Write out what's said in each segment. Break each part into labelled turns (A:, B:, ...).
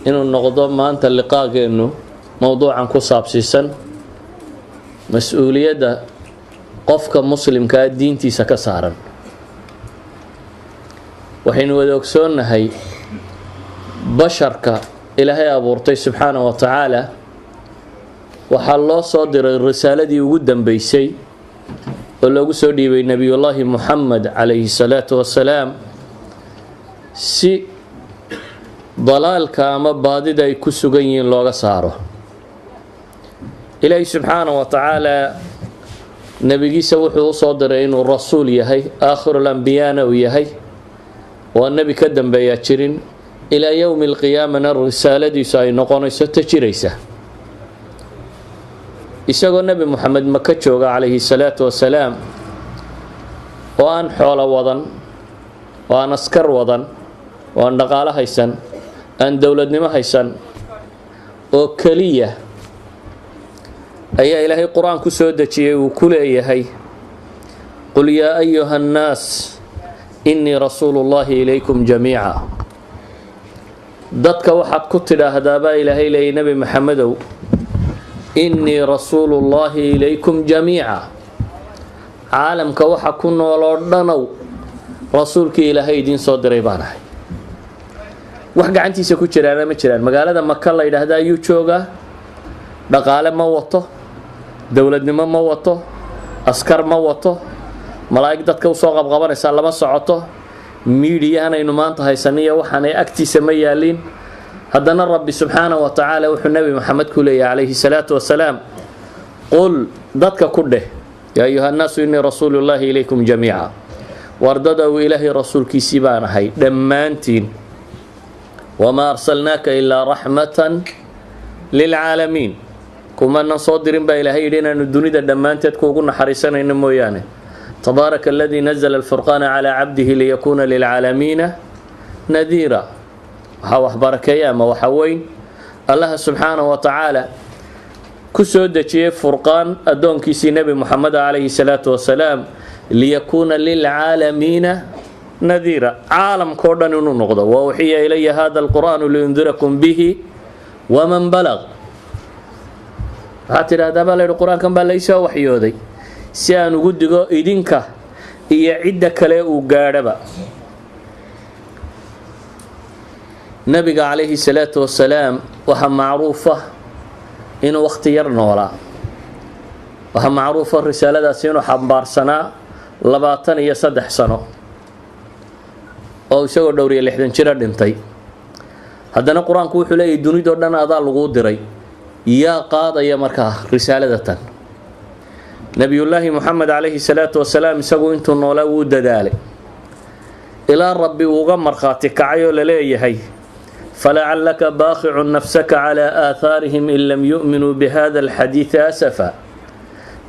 A: inuu noqdo maanta liqaageenu mowduucan ku saabsiisan mas-uuliyadda qofka muslimka diintiisa ka saaran. waxaynu wada ogsoonnahay basharka ilaahay abuurtay subxaanahu wa tacaala waxaa loo soo diray risaaladii ugu dambeysay oo loogu soo dhiibay nebiyullaahi muxamed calayhi salaatu wassalaam si dalaalka ama baadida ay ku sugan yihiin looga saaro. ilaahay subxaanahu wa tacaala nebigiisa wuxuu u soo diray inuu rasuul yahay, aakhirul anbiyaana uu yahay, waa nebi ka dambeeyaa jirin ilaa yowmi alqiyaamana risaaladiisu ay noqonayso ta jiraysa. isagoo nebi moxamed maka jooga calayhi salaatu wassalaam oo aan xoolo wadan, oo aan askar wadan, oo aan dhaqaalo haysan, aan dowladnimo haysan, oo keliya ayaa ilaahay qur-aan ku soo dejiyey uu ku leeyahay qul yaa ayuha annaas innii rasuulullaahi ilaykum jamiica. dadka waxaad ku tidhaahdaa baa ilaahay leeyay nebi maxamedow, innii rasuulullaahi ilaykum jamiica. caalamka waxa ku nool oo dhanow rasuulkii ilaahay idiin soo diray baan ahay. wax gacantiisa ku jiraana ma jiraan. magaalada maka la yidhaahda ayuu joogaa, dhaqaale ma wato, dowladnimo ma wato, askar ma wato, malaa'ig dadka usoo qabqabanaysaa lama socoto, miidiyahan aynu maanta haysaniyo waxaanay agtiisa ma yaalin. haddana rabbi subxaanahu wa tacaala wuxuu nebi maxamed ku leeyahay calayhi salaatu wassalaam, qul dadka ku dheh yaa ayuha annaasu innii rasuulullaahi ilaykum jamiica. wardada uu ilaahay rasuulkiisii baan ahay dhammaantiin. wamaa arsalnaaka ilaa raxmatan lilcaalamiin. kumanan soo dirin baa ilaahay yidhi inaanu dunida dhammaanteed kuugu naxariisanayno mooyaane. tabaaraka aladii nazla alfurqaana calaa cabdihi liyakuuna lilcaalamiina nadiira. waxaa wax barakeeya ama waxa weyn allaha subxaanahu wa tacaala ku soo dejiyey furqaan addoonkiisii nebi moxamed calayhi salaatu wassalaam liyakuuna lilcaalamiina nadiira. caalamkao dhan inuu noqdo. wa uxiya ilaya hada alqur'aanu liundirakum bihi waman balag. waxaad tidhahdaa baa layidhi qur-aankan baa laysoo waxyooday si aan ugu digo idinka iyo cidda kale uu gaadhaba. nabiga calayhi salaatu wassalaam waxaa macruufa inuu wakhti yar noolaa. waxaa macruufa risaaladaasi inuu xambaarsanaa 23 sano oo isagoo dhowr iyo 60 jira dhintay. haddana qur-aanku wuxuu leeyahay dunidoo dhan adaa laguu diray. yaa qaadaya markaa risaaladatan? nebiyullaahi moxamed calayhi salaatu wassalaam isagu intuu noolaa wuu dadaalay ilaa rabbi uuga markhaati kacay oo la leeyahay falacallaka baaqicun nafsaka calaa aahaarihim in lam yu'minuu bihada alxadiidi asafa.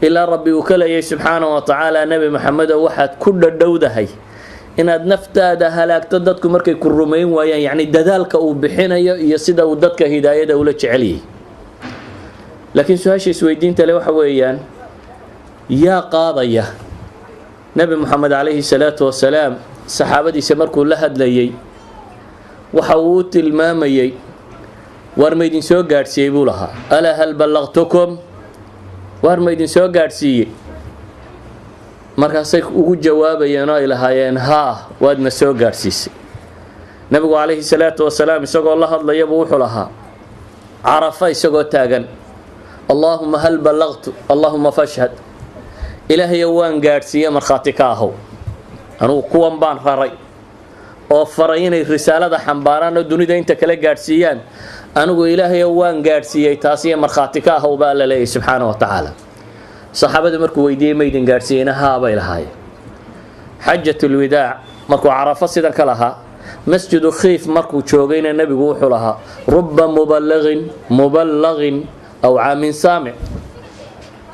A: ilaa rabbi uu ka leeyahay subxaanahu wa tacaala, nebi maxamedow waxaad ku dhadhowdahay inaad naftaada halaagto dadku markay ku rumayn waayaan. yacni dadaalka uu bixinayo iyo sida uu dadka hidaayada ula jeceliyay. laakiin su-aasha isweydiinta le waxa weeyaan, yaa qaadaya? nebi moxamed calayhi salaatu wassalaam saxaabadiisa markuu la hadlayay waxa uu u tilmaamayey, waar ma idin soo gaadhsiiyey buu lahaa. alaa hal ballaqtukum? waar ma idin soo gaadhsiiyey? markaasay ugu jawaabayeen oo ay lahaayeen haa, waadna soo gaadhsiisay. nebigu calayhi salaatu wassalaam isagoo la hadlayabuu wuxuu lahaa carafa isagoo taagan, allaahuma hal ballaqtu allaahuma fashhad. ilaahayo waan gaadhsiiye markhaati ka ahow. anugu kuwan baan raray oo faray inay risaalada xambaaraan oo dunida inta kale gaadhsiiyaan. anigu ilaahayo waan gaadhsiiyey, taasiyo markhaati ka ahow baa alla leeyahy subxaana wa tacaala. saxaabadu markuu weydiiyey ma idin gaadhsiiyeyna haa bay lahaayeen. xajatulwidaac markuu carafo sidan ka lahaa, masjidu khiif markuu joogayna nebigu wuxuu lahaa ruba muballaqin aw caamin saamic.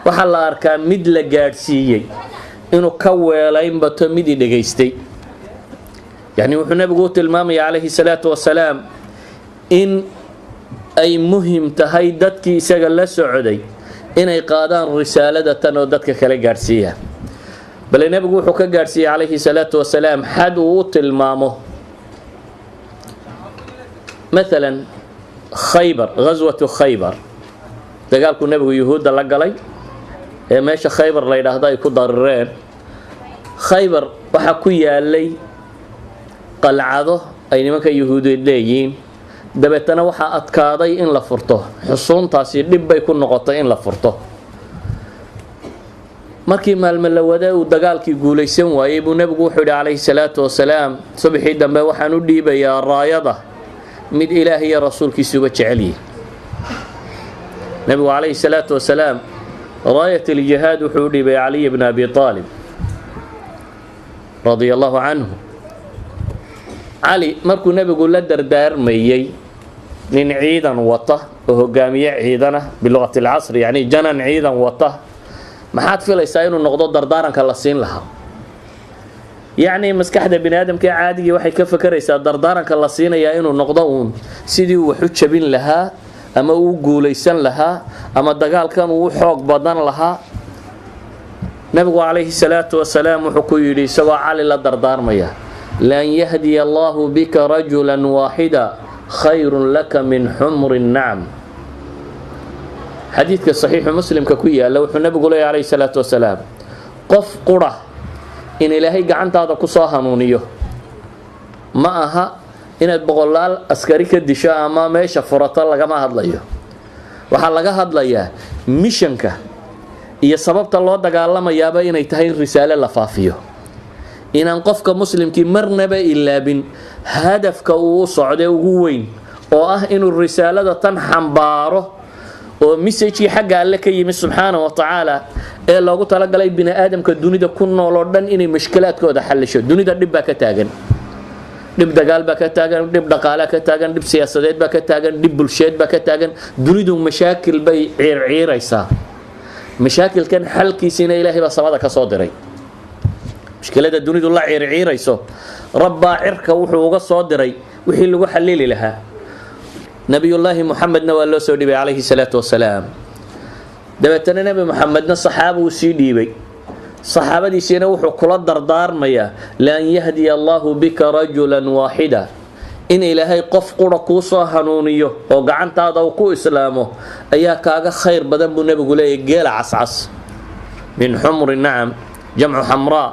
A: waxaa la arkaa mid la gaadhsiiyey inuu ka weelayn bato mid i dhegaystay. yacni wuxuu nebigu u tilmaamaya calayhi salaatu wassalaam in ay muhim tahay dadkii isaga la socday inay qaadaan risaaladatan oo dadka kale gaadhsiiyaan. bale nebigu wuxuu ka gaadhsiiyey calayhi salaatu wassalaam xad uu u tilmaamo. maalan khaybar, ghaswatu khaybar, dagaalku nebigu yuhuudda la galay ee meesha khaybar la yidhaahdo ay ku darireen. khaybar waxaa ku yaalay qalcado ay nimanka yuhuudeed leeyihiin, dabeetana waxaa adkaaday in la furto. xusuuntaasi dhib bay ku noqotay in la furto. markii maalmo la wada uu dagaalkii guulaysan waayey buu nebigu wuxuu yidhi calayhi salaatu wasalaam, subaxii dambe waxaan u dhiibayaa raayada mid ilaah iyo rasuulkiisuba jecel yihin. nebigu calayhi salaatu wasalaam raayat aljihaad wuxuu u dhiibay caliy bna abi aalib radia allahu canhu. cali markuu nebigu la dardaarmayey nin ciidan wata oo hogaamiye ciidana bilugati alcasri, yacni janan ciidan wata, maxaad filaysaa inuu noqdo dardaaranka la siin lahaa? yacni maskaxda bini aadamka caadigii waxay ka fakeraysaa dardaaranka la siinayaa inuu noqdo uun sidii uu wax u jabin lahaa ama uu guulaysan lahaa ama dagaalkan uu xoog badan lahaa. nebigu calayhi salaatu wasalaam wuxuu ku yidhi isagoo cali la dardaarmaya, lan yahdiya allahu bika rajulan waaxida khayrun laka min xumri nacam. xadiidka saxiixu muslimka ku yaalla wuxuu nebigu leeyahy calayhi salaatu wasalaam, qof qura in ilaahay gacantaada ku soo hanuuniyo ma aha inaad boqolaal askari ka disho ama meesha furato lagama hadlayo. waxaa laga hadlayaa mishanka iyo sababta loo dagaalamayaaba inay tahay in risaale la faafiyo, inaan qofka muslimkii marnaba ilaabin hadafka uu u socday ugu weyn oo ah inuu risaalada tan xambaaro oo message xagga alle ka yimi subxaanahu wa tacaala ee loogu talagalay bini aadamka dunida ku nool oo dhan inay mushkilaadkooda xallisho. dunida dhib baa ka taagan, dhib dagaal baa ka taagan, dhib dhaqaale ka taagan, dhib siyaasadeed baa ka taagan, dhib bulsheed baa ka taagan. dunidu mashaakil bay ciirciiraysaa. mashaakilkan xalkiisiina ilaahay baa samada ka soo diray. mushkilada dunidu la ciirciirayso rabbaa cirka wuxuu uga soo diray wixii lagu xalili lahaa. nabiyullaahi muxamedna waa loo soo dhiibay calayhi salaatu wasalaam. dabeetana nebi muxamedna saxaabuu sii dhiibay, saxaabadiisiina wuxuu kula dardaarmayaa lan yahdiya allahu bika rajulan waaxida, in ilaahay qof qura kuu soo hanuuniyo oo gacantaada uu ku islaamo ayaa kaaga khayr badan buu nebigu leeyahy geela cascas. min xumri nacam jamcu xamraa,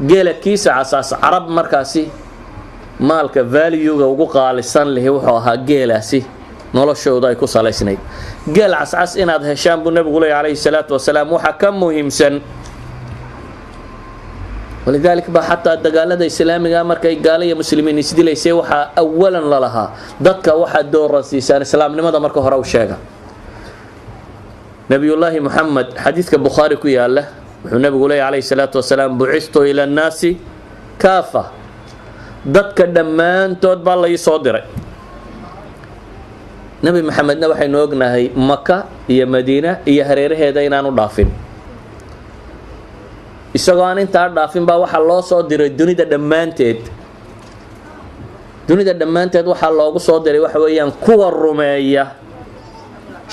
A: geela kiisa cascas. carab markaasi maalka valuega ugu qaalisan lihi wuxuu ahaa geelaasi, noloshooda ay ku salaysnayd. geel cascas inaad heshaan buu nebigu leeyahy calayhi salaatu wasalaam waxaa ka muhiimsan. walidaalika baa xataa dagaalada islaamiga markay gaalo iyo muslimiin isdilaysay waxaa awalan lalahaa dadka waxaad dooran siisaan islaamnimada marka hore u sheega. nabiyullaahi muxamed xadiidka bukhaari ku yaala wuxuu nebigu leeyahy calayhi salaatu wasalaam, bucistu ila annaasi kaafa, dadka dhammaantood baa la ii soo diray. nebi maxamedna waxaynu ognahay maka iyo madiina iyo hareeraheeda inaanu dhaafin. isagoo aan intaa dhaafin baa waxaa loo soo diray dunida dhammaanteed. dunida dhammaanteed waxaa loogu soo diray waxa weeyaan kuwa rumeeya.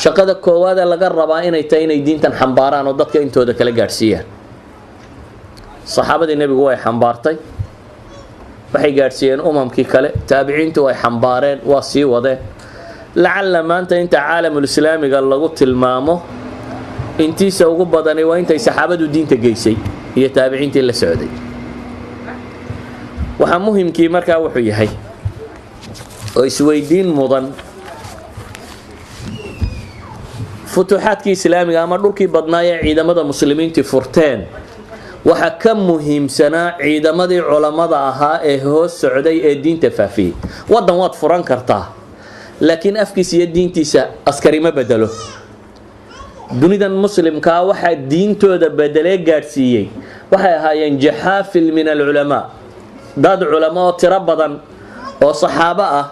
A: shaqada koowaad ee laga rabaa inay tahay inay diintan xambaaraan oo dadka intooda kala gaadhsiiyaan. saxaabadii nebigu way xambaartay, waxay gaadhsiiyeen umamkii kale, taabiciintu way xambaareen, waa sii wadeen. lacalla maanta inta caalamulislaamiga lagu tilmaamo intiisa ugu badani waa intay saxaabadu diinta geysay iyo taabiciintii la socday. waxaa muhimkii markaa wuxuu yahay oo isweydiin mudan, futuuxaadkii islaamiga ama dhulkii badnaa ee ciidamada muslimiintii furteen waxaa ka muhiimsanaa ciidamadii culammada ahaa ee hoos socday ee diinta faafiyey. waddan waad furan kartaa, laakiin afkiisa iyo diintiisa askari ma bedelo. dunidan muslimkaa waxaa diintooda bedelee gaadhsiiyey waxay ahaayeen jaxaafil min alculamaa, dad culamo oo tiro badan oo saxaabo ah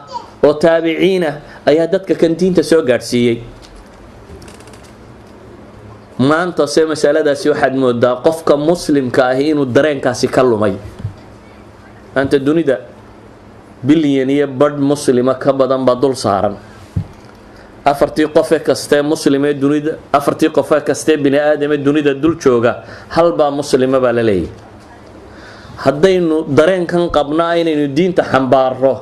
A: oo taabiciin ah ayaa dadka kan diinta soo gaadhsiiyey. maanta se masaladaasi waxaad moodaa qofka muslimka ahi inuu dareenkaasi ka lumay. maanta dunida bilyan iyo badh muslima ka badan baa dul saaran. afartii qofe kastee muslimee dunida, afartii qofe kastee bini aadamee dunida dul jooga halbaa muslima baa la leeyahy. haddaynu dareenkan qabnaa inaynu diinta xambaarro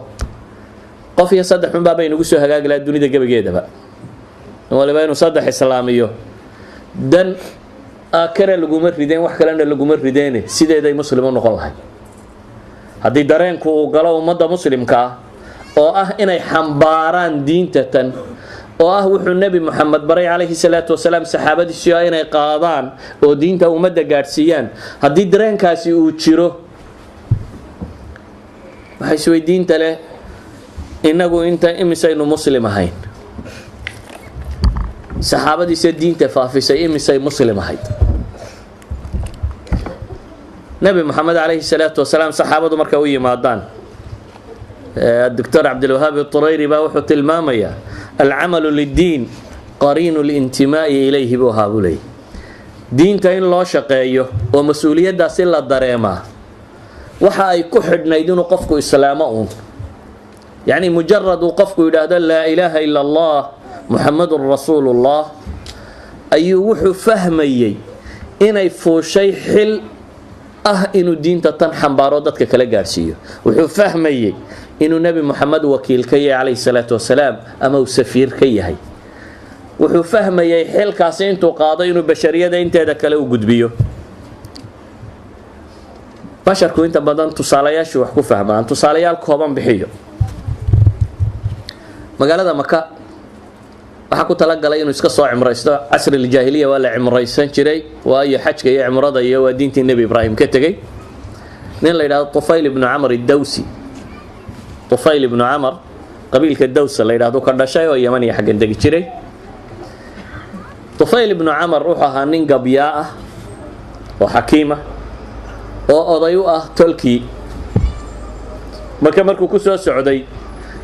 A: qof iyo saddex unbaa bay nagu soo hagaagi lahaa dunida gebageedaba waliba inuu saddex islaamiyo dan aakhira laguma rideen wax kalena laguma rideene sideeday muslim u noqon lahayd haddii dareenku uu galo ummadda muslimka ah oo ah inay xambaaraan diinta tan oo ah wuxuu nebi moxamed baray calayhi salaatu wasalaam saxaabadiisii inay qaadaan oo diinta ummadda gaadhsiiyaan haddii dareenkaasi uu jiro waxay isweydiinta leh inagu inta imisaynu muslim ahayn saxaabadiisa diinta faafisay imisay muslim ahayd nebi moxamed calayhi salaatu wasalaam saxaabadu marka u yimaadaan الدكتور عبد الوهاب الطريري baa wuxuu tilmaamayaa العمل للدين قرين الانتماء إليه بوها بولي diinta in loo shaqeeyo oo mas'uuliyadaasi la dareemaa waxa ay ku xidhnayd inuu qofku islaamo uun yani mujarrad uu qofku yidhaahdo laa ilaaha ila allah muxammadun rasuulullah ayuu wuxuu fahmayey inay fuushay xil ah inuu diinta tan xambaaro dadka kala gaarsiiyo wuxuu fahmayey inuu nebi moxamed wakiil ka yahay calayhi salaatu wasalaam ama uu safiir ka yahay wuxuu fahmayey xilkaasi intuu qaado inuu bashariyada inteeda kale u gudbiyo basharku inta badan tusaalayaashu wax ku fahmaan tusaalayaal kooban bixiyo magaalada maka waxa ku talagalay inuu iska soo cimraysto casri الجاهلية waa la cimraysan jiray waayo xajka iyo cimrada iyo waa diintii nebi ibraahim ka tagay nin la yiraahdo Tufayl ibn Amr ad-Dawsi Tufayl ibn Amr qabiilka Daws la yiraahdo ka dhashay oo Yemen iyo xaggan degi jiray Tufayl ibn Amr wuxuu ahaa nin gabyaa ah oo xakiima oo oday u ah tolkii markuu ku soo socday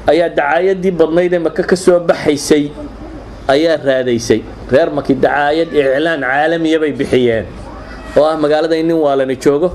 A: ayaa dacaayadii badnayd ee maka ka soo baxaysay ayaa raadaysay reer maki dacaayad iclaan caalamiya bay bixiyeen oo ah magaalada in nin waalani joogo